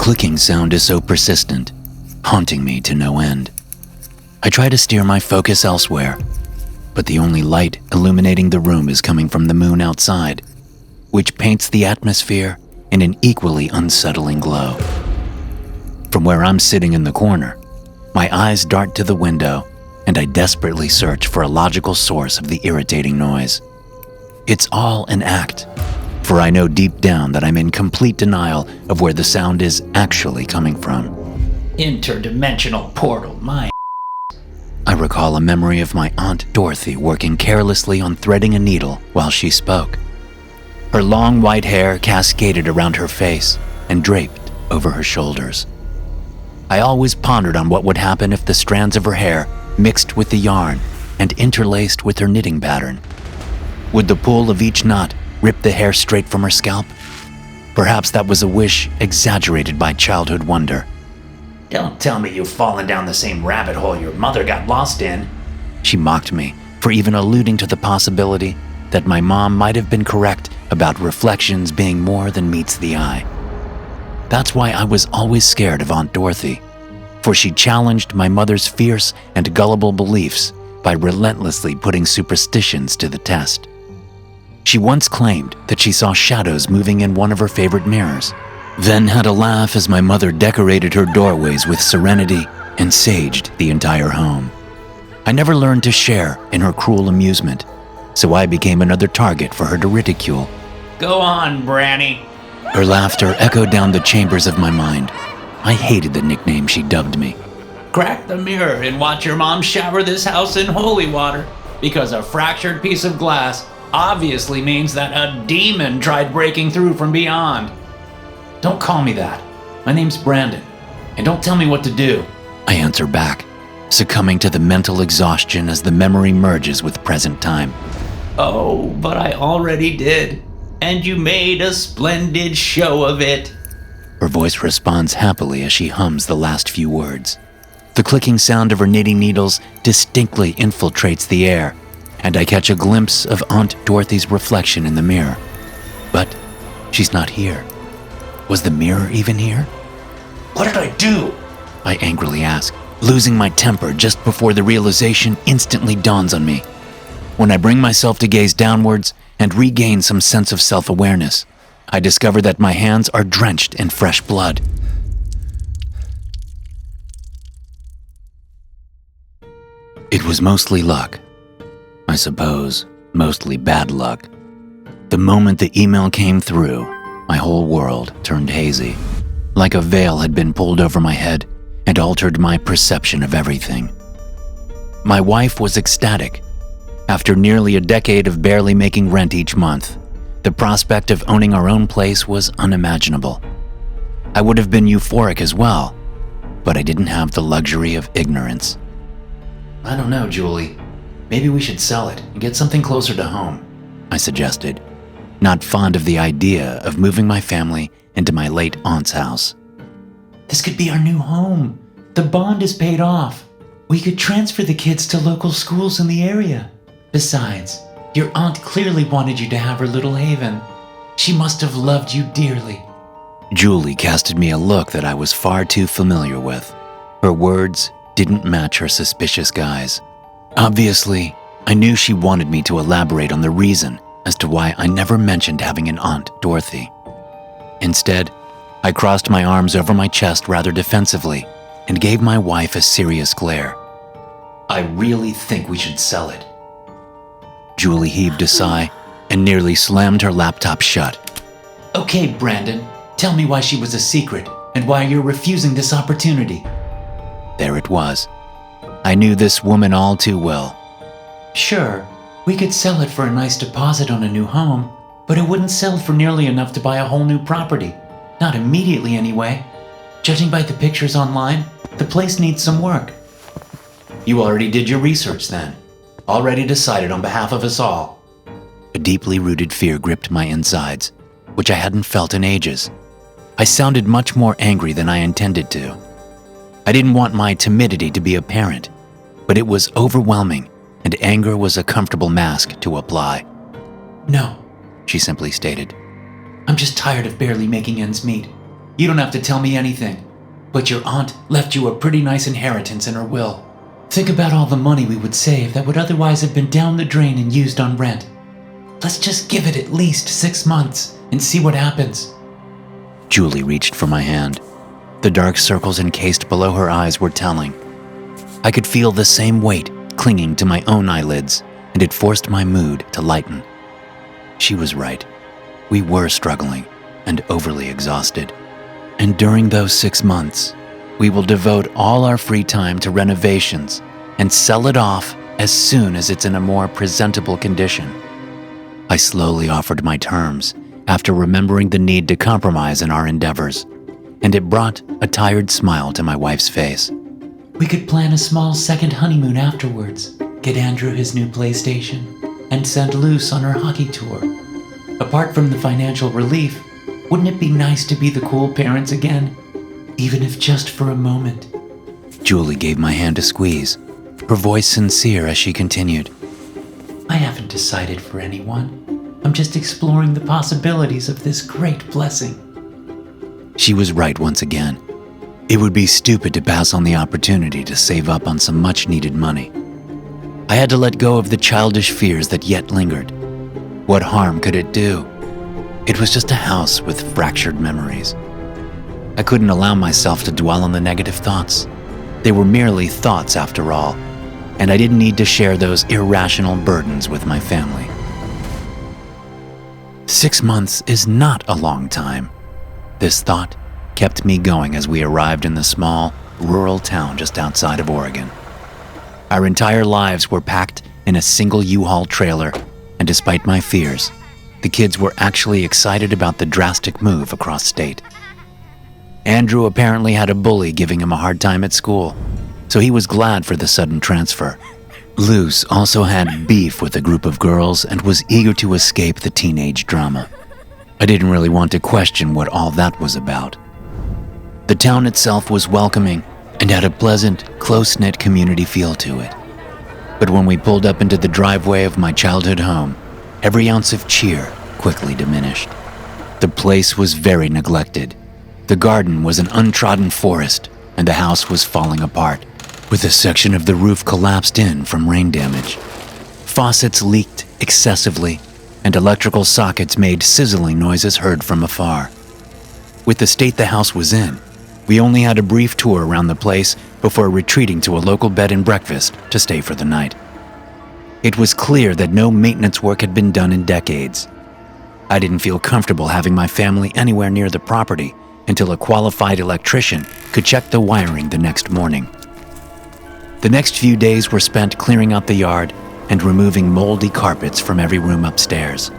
clicking sound is so persistent, haunting me to no end. I try to steer my focus elsewhere, but the only light illuminating the room is coming from the moon outside, which paints the atmosphere in an equally unsettling glow. From where I'm sitting in the corner, my eyes dart to the window, and I desperately search for a logical source of the irritating noise. It's all an act, for I know deep down that I'm in complete denial of where the sound is actually coming from. Interdimensional portal, my. I recall a memory of my Aunt Dorothy working carelessly on threading a needle while she spoke. Her long white hair cascaded around her face and draped over her shoulders. I always pondered on what would happen if the strands of her hair mixed with the yarn and interlaced with her knitting pattern. Would the pull of each knot rip the hair straight from her scalp? Perhaps that was a wish exaggerated by childhood wonder. Don't tell me you've fallen down the same rabbit hole your mother got lost in. She mocked me for even alluding to the possibility that my mom might have been correct about reflections being more than meets the eye. That's why I was always scared of Aunt Dorothy, for she challenged my mother's fierce and gullible beliefs by relentlessly putting superstitions to the test. She once claimed that she saw shadows moving in one of her favorite mirrors, then had a laugh as my mother decorated her doorways with serenity and saged the entire home. I never learned to share in her cruel amusement, so I became another target for her to ridicule. Go on, Branny. Her laughter echoed down the chambers of my mind. I hated the nickname she dubbed me. Crack the mirror and watch your mom shower this house in holy water, because a fractured piece of glass obviously means that a demon tried breaking through from beyond. Don't call me that. My name's Brandon, and don't tell me what to do. I answer back, succumbing to the mental exhaustion as the memory merges with present time. Oh, but I already did, and you made a splendid show of it. Her voice responds happily as she hums the last few words. The clicking sound of her knitting needles distinctly infiltrates the air, and I catch a glimpse of Aunt Dorothy's reflection in the mirror. But she's not here. Was the mirror even here? What did I do? I angrily ask, losing my temper just before the realization instantly dawns on me. When I bring myself to gaze downwards and regain some sense of self-awareness, I discover that my hands are drenched in fresh blood. It was mostly luck. I suppose, mostly bad luck. The moment the email came through, my whole world turned hazy, like a veil had been pulled over my head and altered my perception of everything. My wife was ecstatic. After nearly a decade of barely making rent each month, the prospect of owning our own place was unimaginable. I would have been euphoric as well, but I didn't have the luxury of ignorance. I don't know, Julie. Maybe we should sell it and get something closer to home, I suggested, not fond of the idea of moving my family into my late aunt's house. This could be our new home. The bond is paid off. We could transfer the kids to local schools in the area. Besides, your aunt clearly wanted you to have her little haven. She must have loved you dearly. Julie casted me a look that I was far too familiar with. Her words didn't match her suspicious guise. Obviously, I knew she wanted me to elaborate on the reason as to why I never mentioned having an Aunt Dorothy. Instead, I crossed my arms over my chest rather defensively and gave my wife a serious glare. I really think we should sell it. Julie heaved a sigh and nearly slammed her laptop shut. Okay, Brandon, tell me why she was a secret and why you're refusing this opportunity. There it was. I knew this woman all too well. Sure, we could sell it for a nice deposit on a new home, but it wouldn't sell for nearly enough to buy a whole new property. Not immediately anyway. Judging by the pictures online, the place needs some work. You already did your research then. Already decided on behalf of us all. A deeply rooted fear gripped my insides, which I hadn't felt in ages. I sounded much more angry than I intended to. I didn't want my timidity to be apparent, but it was overwhelming, and anger was a comfortable mask to apply. No, she simply stated. I'm just tired of barely making ends meet. You don't have to tell me anything. But your aunt left you a pretty nice inheritance in her will. Think about all the money we would save that would otherwise have been down the drain and used on rent. Let's just give it at least 6 months and see what happens." Julie reached for my hand. The dark circles encased below her eyes were telling. I could feel the same weight clinging to my own eyelids, and it forced my mood to lighten. She was right. We were struggling and overly exhausted. And during those 6 months, we will devote all our free time to renovations and sell it off as soon as it's in a more presentable condition. I slowly offered my terms after remembering the need to compromise in our endeavors, and it brought a tired smile to my wife's face. We could plan a small second honeymoon afterwards, get Andrew his new PlayStation, and send Luce on her hockey tour. Apart from the financial relief, wouldn't it be nice to be the cool parents again, even if just for a moment? Julie gave my hand a squeeze, her voice sincere as she continued. I haven't decided for anyone. I'm just exploring the possibilities of this great blessing. She was right once again. It would be stupid to pass on the opportunity to save up on some much-needed money. I had to let go of the childish fears that yet lingered. What harm could it do? It was just a house with fractured memories. I couldn't allow myself to dwell on the negative thoughts. They were merely thoughts after all, and I didn't need to share those irrational burdens with my family. 6 months is not a long time. This thought kept me going as we arrived in the small, rural town just outside of Oregon. Our entire lives were packed in a single U-Haul trailer, and despite my fears, the kids were actually excited about the drastic move across state. Andrew apparently had a bully giving him a hard time at school, so he was glad for the sudden transfer. Luce also had beef with a group of girls and was eager to escape the teenage drama. I didn't really want to question what all that was about. The town itself was welcoming and had a pleasant, close-knit community feel to it. But when we pulled up into the driveway of my childhood home, every ounce of cheer quickly diminished. The place was very neglected. The garden was an untrodden forest, and the house was falling apart, with a section of the roof collapsed in from rain damage. Faucets leaked excessively, and electrical sockets made sizzling noises heard from afar. With the state the house was in, we only had a brief tour around the place before retreating to a local bed and breakfast to stay for the night. It was clear that no maintenance work had been done in decades. I didn't feel comfortable having my family anywhere near the property until a qualified electrician could check the wiring the next morning. The next few days were spent clearing out the yard and removing moldy carpets from every room upstairs.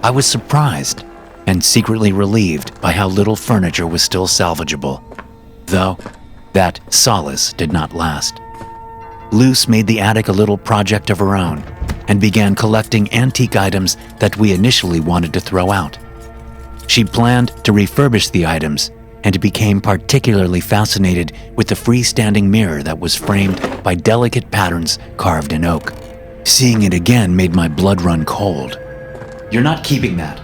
I was surprised and secretly relieved by how little furniture was still salvageable, though that solace did not last. Luce made the attic a little project of her own and began collecting antique items that we initially wanted to throw out. She planned to refurbish the items and became particularly fascinated with the freestanding mirror that was framed by delicate patterns carved in oak. Seeing it again made my blood run cold. "You're not keeping that,"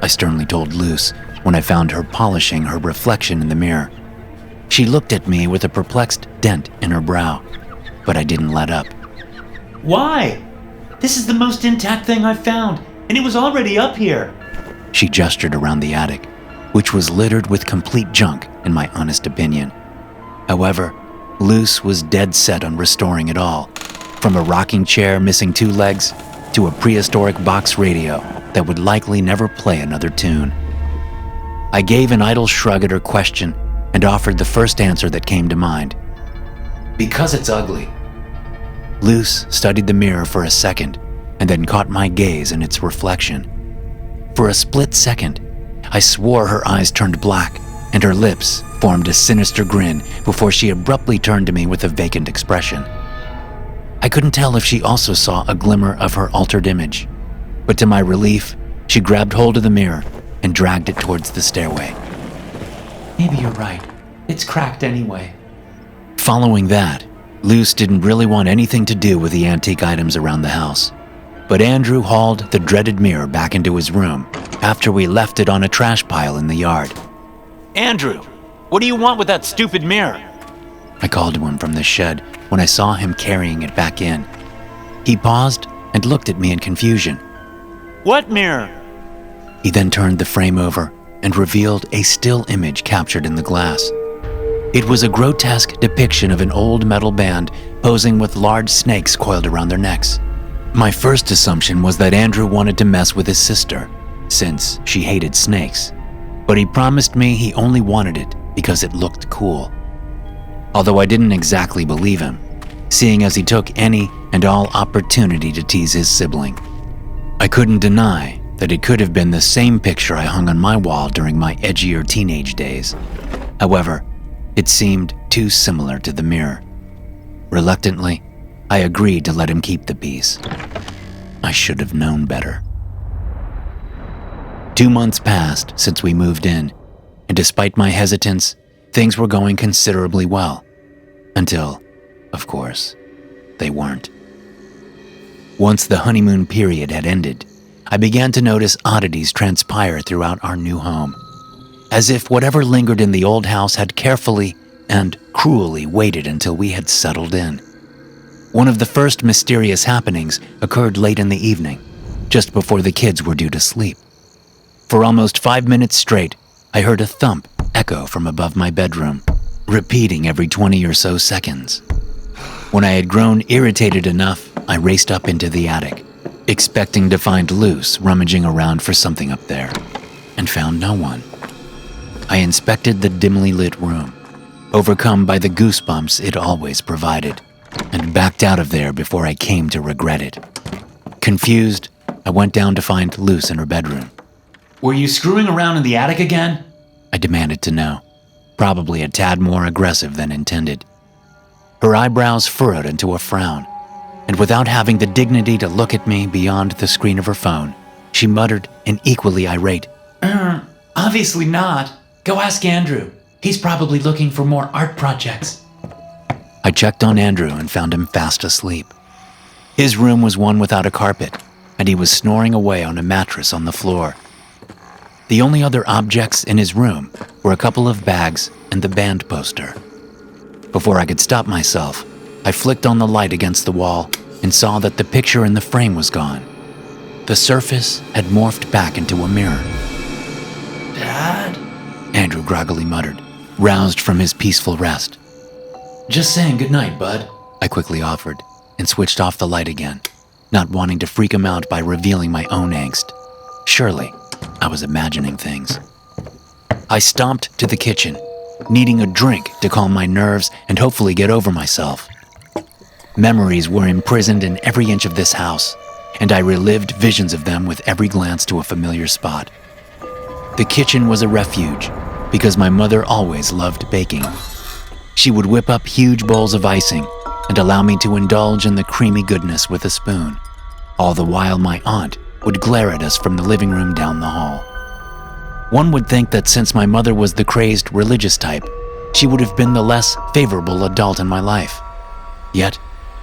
I sternly told Luce when I found her polishing her reflection in the mirror. She looked at me with a perplexed dent in her brow, but I didn't let up. "Why? This is the most intact thing I've found, and it was already up here." She gestured around the attic, which was littered with complete junk, in my honest opinion. However, Luce was dead set on restoring it all, from a rocking chair missing 2 legs to a prehistoric box radio that would likely never play another tune. I gave an idle shrug at her question and offered the first answer that came to mind. "Because it's ugly." Luce studied the mirror for a second and then caught my gaze in its reflection. For a split second, I swore her eyes turned black and her lips formed a sinister grin before she abruptly turned to me with a vacant expression. I couldn't tell if she also saw a glimmer of her altered image, but to my relief, she grabbed hold of the mirror and dragged it towards the stairway. "Maybe you're right. It's cracked anyway." Following that, Luce didn't really want anything to do with the antique items around the house, but Andrew hauled the dreaded mirror back into his room after we left it on a trash pile in the yard. Andrew, what do you want with that stupid mirror? I called to him from the shed when I saw him carrying it back in. He paused and looked at me in confusion. What mirror? He then turned the frame over and revealed a still image captured in the glass. It was a grotesque depiction of an old metal band posing with large snakes coiled around their necks. My first assumption was that Andrew wanted to mess with his sister, since she hated snakes, but he promised me he only wanted it because it looked cool. Although I didn't exactly believe him, seeing as he took any and all opportunity to tease his sibling. I couldn't deny that it could have been the same picture I hung on my wall during my edgier teenage days. However, it seemed too similar to the mirror. Reluctantly, I agreed to let him keep the piece. I should have known better. 2 months passed since we moved in, and despite my hesitance, things were going considerably well. Until, of course, they weren't. Once the honeymoon period had ended, I began to notice oddities transpire throughout our new home, as if whatever lingered in the old house had carefully and cruelly waited until we had settled in. One of the first mysterious happenings occurred late in the evening, just before the kids were due to sleep. For almost 5 minutes straight, I heard a thump echo from above my bedroom, repeating every 20 or so seconds. When I had grown irritated enough, I raced up into the attic, expecting to find Luce rummaging around for something up there, and found no one. I inspected the dimly lit room, overcome by the goosebumps it always provided, and backed out of there before I came to regret it. Confused, I went down to find Luce in her bedroom. Were you screwing around in the attic again? I demanded to know, probably a tad more aggressive than intended. Her eyebrows furrowed into a frown, and without having the dignity to look at me beyond the screen of her phone, she muttered in equally irate, Obviously not. Go ask Andrew. He's probably looking for more art projects. I checked on Andrew and found him fast asleep. His room was one without a carpet, and he was snoring away on a mattress on the floor. The only other objects in his room were a couple of bags and the band poster. Before I could stop myself, I flicked on the light against the wall and saw that the picture in the frame was gone. The surface had morphed back into a mirror. Dad? Andrew groggily muttered, roused from his peaceful rest. Just saying goodnight, bud. I quickly offered and switched off the light again, not wanting to freak him out by revealing my own angst. Surely, I was imagining things. I stomped to the kitchen, needing a drink to calm my nerves and hopefully get over myself. Memories were imprisoned in every inch of this house, and I relived visions of them with every glance to a familiar spot. The kitchen was a refuge because my mother always loved baking. She would whip up huge bowls of icing and allow me to indulge in the creamy goodness with a spoon, all the while my aunt would glare at us from the living room down the hall. One would think that since my mother was the crazed religious type, she would have been the less favorable adult in my life. Yet,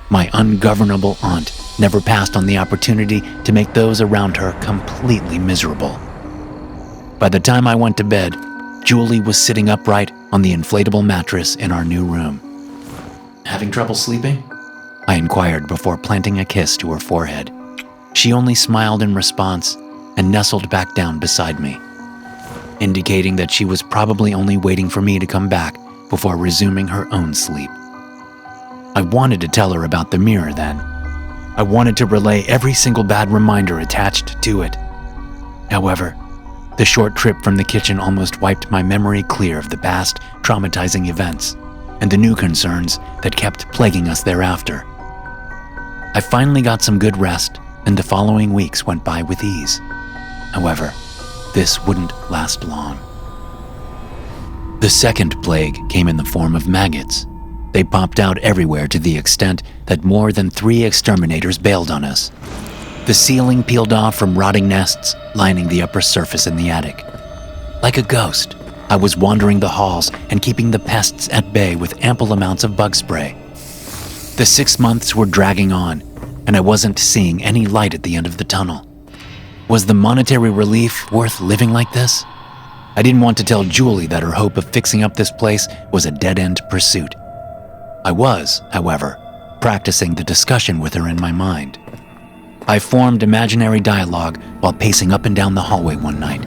my ungovernable aunt never passed on the opportunity to make those around her completely miserable. By the time I went to bed, Julie was sitting upright on the inflatable mattress in our new room. Having trouble sleeping? I inquired before planting a kiss to her forehead. She only smiled in response and nestled back down beside me, indicating that she was probably only waiting for me to come back before resuming her own sleep. I wanted to tell her about the mirror then. I wanted to relay every single bad reminder attached to it. However, the short trip from the kitchen almost wiped my memory clear of the past traumatizing events and the new concerns that kept plaguing us thereafter. I finally got some good rest, and the following weeks went by with ease. However, this wouldn't last long. The second plague came in the form of maggots. They popped out everywhere to the extent that more than 3 exterminators bailed on us. The ceiling peeled off from rotting nests lining the upper surface in the attic. Like a ghost, I was wandering the halls and keeping the pests at bay with ample amounts of bug spray. The 6 months were dragging on, and I wasn't seeing any light at the end of the tunnel. Was the monetary relief worth living like this? I didn't want to tell Julie that her hope of fixing up this place was a dead-end pursuit. I was, however, practicing the discussion with her in my mind. I formed imaginary dialogue while pacing up and down the hallway one night,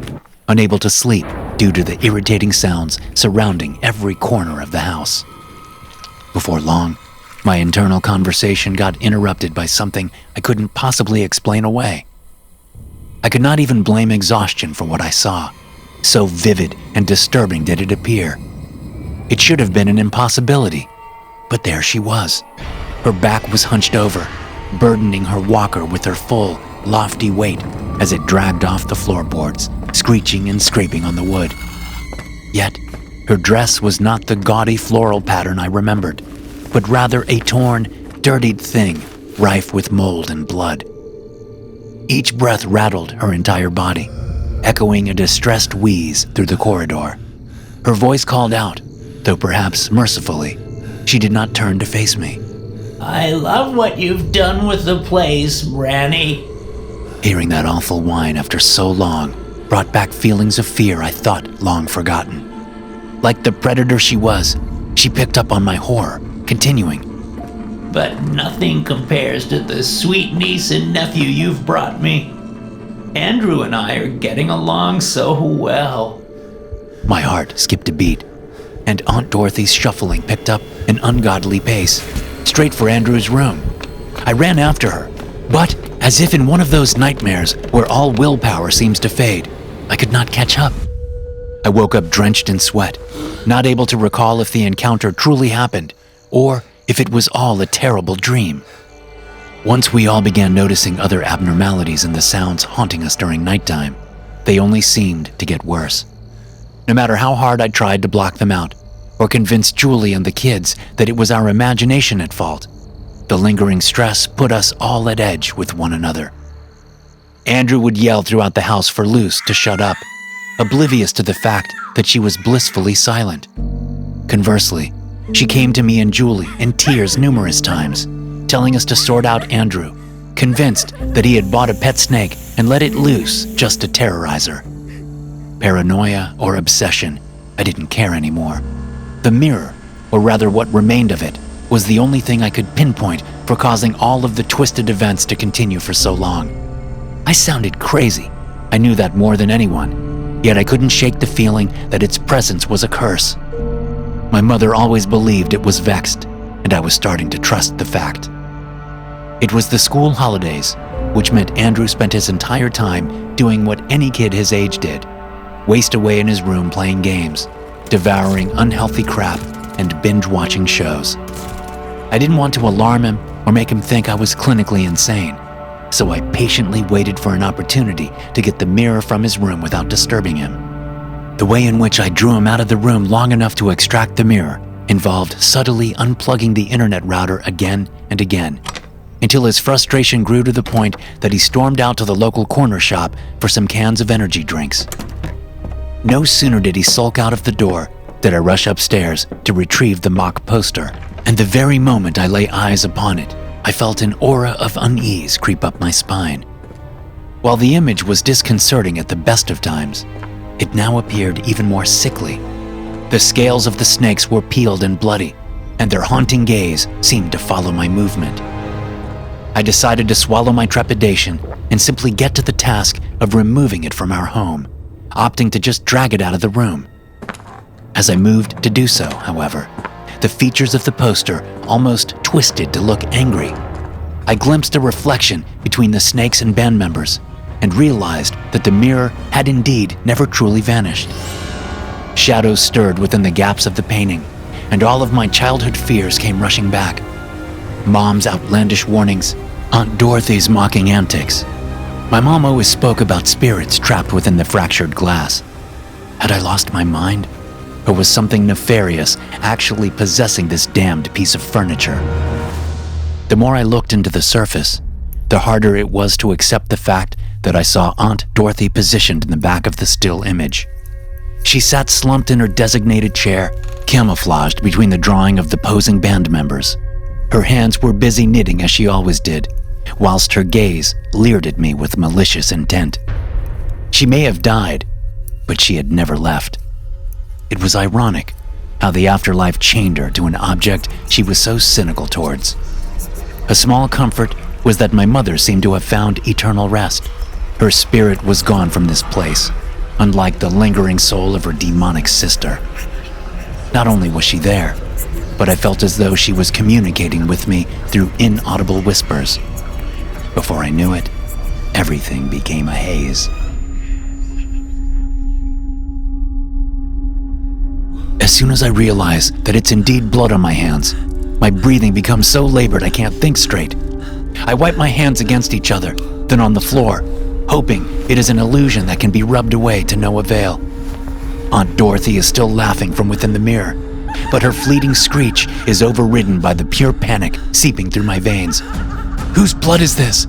unable to sleep due to the irritating sounds surrounding every corner of the house. Before long, my internal conversation got interrupted by something I couldn't possibly explain away. I could not even blame exhaustion for what I saw. So vivid and disturbing did it appear. It should have been an impossibility, but there she was. Her back was hunched over, burdening her walker with her full, lofty weight as it dragged off the floorboards, screeching and scraping on the wood. Yet, her dress was not the gaudy floral pattern I remembered, but rather a torn, dirtied thing, rife with mold and blood. Each breath rattled her entire body, echoing a distressed wheeze through the corridor. Her voice called out, though perhaps mercifully. She did not turn to face me. I love what you've done with the place, Branny. Hearing that awful whine after so long brought back feelings of fear I thought long forgotten. Like the predator she was, she picked up on my horror, continuing. But nothing compares to the sweet niece and nephew you've brought me. Andrew and I are getting along so well. My heart skipped a beat, and Aunt Dorothy's shuffling picked up an ungodly pace, straight for Andrew's room. I ran after her, but as if in one of those nightmares where all willpower seems to fade, I could not catch up. I woke up drenched in sweat, not able to recall if the encounter truly happened, or if it was all a terrible dream. Once we all began noticing other abnormalities in the sounds haunting us during nighttime, they only seemed to get worse. No matter how hard I tried to block them out, or convince Julie and the kids that it was our imagination at fault, the lingering stress put us all at edge with one another. Andrew would yell throughout the house for Luce to shut up, oblivious to the fact that she was blissfully silent. Conversely, she came to me and Julie in tears numerous times, telling us to sort out Andrew, convinced that he had bought a pet snake and let it loose just to terrorize her. Paranoia or obsession, I didn't care anymore. The mirror, or rather what remained of it, was the only thing I could pinpoint for causing all of the twisted events to continue for so long. I sounded crazy. I knew that more than anyone, yet I couldn't shake the feeling that its presence was a curse. My mother always believed it was vexed, and I was starting to trust the fact. It was the school holidays, which meant Andrew spent his entire time doing what any kid his age did, waste away in his room playing games, devouring unhealthy crap, and binge-watching shows. I didn't want to alarm him or make him think I was clinically insane, so I patiently waited for an opportunity to get the mirror from his room without disturbing him. The way in which I drew him out of the room long enough to extract the mirror involved subtly unplugging the internet router again and again, until his frustration grew to the point that he stormed out to the local corner shop for some cans of energy drinks. No sooner did he sulk out of the door did I rush upstairs to retrieve the mock poster, and the very moment I lay eyes upon it, I felt an aura of unease creep up my spine. While the image was disconcerting at the best of times, it now appeared even more sickly. The scales of the snakes were peeled and bloody, and their haunting gaze seemed to follow my movement. I decided to swallow my trepidation and simply get to the task of removing it from our home, opting to just drag it out of the room. As I moved to do so, however, the features of the poster almost twisted to look angry. I glimpsed a reflection between the snakes and band members and realized that the mirror had indeed never truly vanished. Shadows stirred within the gaps of the painting, and all of my childhood fears came rushing back. Mom's outlandish warnings, Aunt Dorothy's mocking antics. My mom always spoke about spirits trapped within the fractured glass. Had I lost my mind? Or was something nefarious actually possessing this damned piece of furniture? The more I looked into the surface, the harder it was to accept the fact that I saw Aunt Dorothy positioned in the back of the still image. She sat slumped in her designated chair, camouflaged between the drawing of the posing band members. Her hands were busy knitting as she always did, whilst her gaze leered at me with malicious intent. She may have died, but she had never left. It was ironic how the afterlife chained her to an object she was so cynical towards. A small comfort was that my mother seemed to have found eternal rest. Her spirit was gone from this place, unlike the lingering soul of her demonic sister. Not only was she there, but I felt as though she was communicating with me through inaudible whispers. Before I knew it, everything became a haze. As soon as I realize that it's indeed blood on my hands, my breathing becomes so labored I can't think straight. I wipe my hands against each other, then on the floor, hoping it is an illusion that can be rubbed away to no avail. Aunt Dorothy is still laughing from within the mirror, but her fleeting screech is overridden by the pure panic seeping through my veins. Whose blood is this?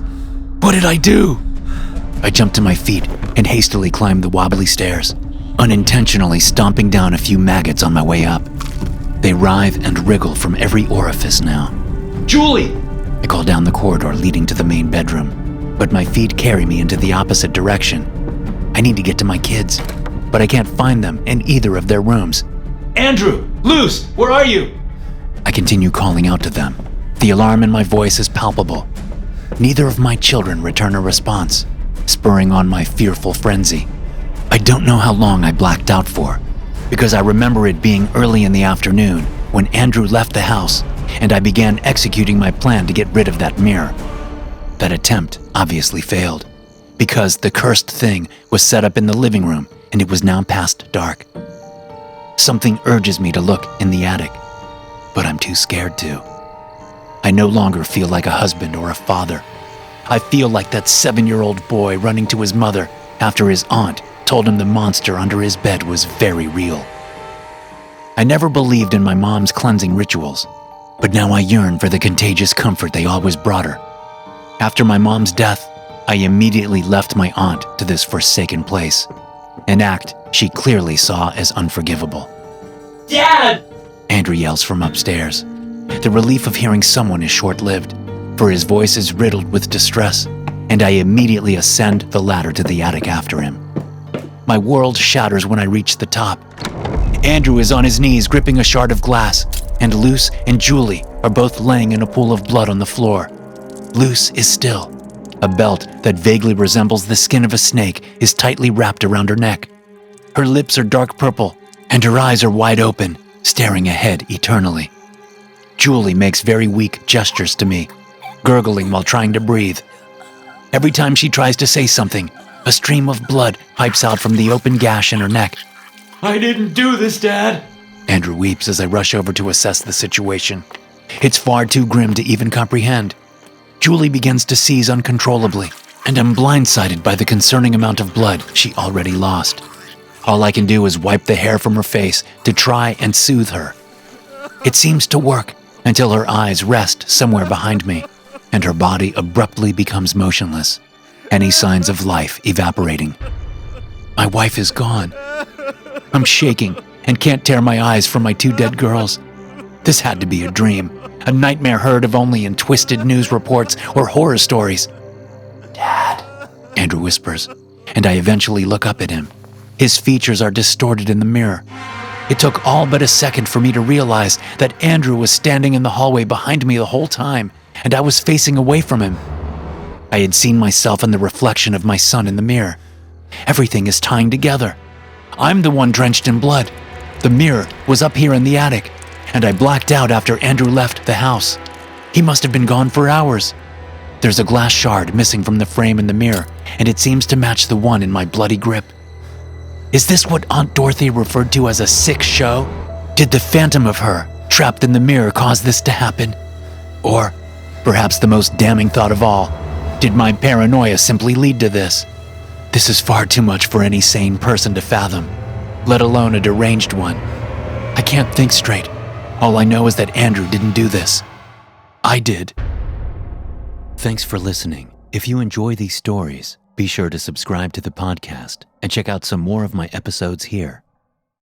What did I do? I jump to my feet and hastily climb the wobbly stairs, unintentionally stomping down a few maggots on my way up. They writhe and wriggle from every orifice now. Julie! I call down the corridor leading to the main bedroom, but my feet carry me into the opposite direction. I need to get to my kids, but I can't find them in either of their rooms. Andrew! Luce! Where are you? I continue calling out to them. The alarm in my voice is palpable. Neither of my children return a response, spurring on my fearful frenzy. I don't know how long I blacked out for, because I remember it being early in the afternoon when Andrew left the house and I began executing my plan to get rid of that mirror. That attempt obviously failed, because the cursed thing was set up in the living room and it was now past dark. Something urges me to look in the attic, but I'm too scared to. I no longer feel like a husband or a father. I feel like that 7-year-old boy running to his mother after his aunt told him the monster under his bed was very real. I never believed in my mom's cleansing rituals, but now I yearn for the contagious comfort they always brought her. After my mom's death, I immediately left my aunt to this forsaken place, an act she clearly saw as unforgivable. Dad! Andrew yells from upstairs. The relief of hearing someone is short-lived, for his voice is riddled with distress, and I immediately ascend the ladder to the attic after him. My world shatters when I reach the top. Andrew is on his knees gripping a shard of glass, and Luce and Julie are both laying in a pool of blood on the floor. Luce is still. A belt that vaguely resembles the skin of a snake is tightly wrapped around her neck. Her lips are dark purple, and her eyes are wide open, staring ahead eternally. Julie makes very weak gestures to me, gurgling while trying to breathe. Every time she tries to say something, a stream of blood pipes out from the open gash in her neck. I didn't do this, Dad. Andrew weeps as I rush over to assess the situation. It's far too grim to even comprehend. Julie begins to seize uncontrollably, and I'm blindsided by the concerning amount of blood she already lost. All I can do is wipe the hair from her face to try and soothe her. It seems to work until her eyes rest somewhere behind me, and her body abruptly becomes motionless, any signs of life evaporating. My wife is gone. I'm shaking and can't tear my eyes from my 2 dead girls. This had to be a dream, a nightmare heard of only in twisted news reports or horror stories. Dad, Andrew whispers, and I eventually look up at him. His features are distorted in the mirror. It took all but a second for me to realize that Andrew was standing in the hallway behind me the whole time, and I was facing away from him. I had seen myself in the reflection of my son in the mirror. Everything is tying together. I'm the one drenched in blood. The mirror was up here in the attic, and I blacked out after Andrew left the house. He must have been gone for hours. There's a glass shard missing from the frame in the mirror, and it seems to match the one in my bloody grip. Is this what Aunt Dorothy referred to as a sick show? Did the phantom of her, trapped in the mirror, cause this to happen? Or, perhaps the most damning thought of all, did my paranoia simply lead to this? This is far too much for any sane person to fathom, let alone a deranged one. I can't think straight. All I know is that Andrew didn't do this. I did. Thanks for listening. If you enjoy these stories, be sure to subscribe to the podcast and check out some more of my episodes here.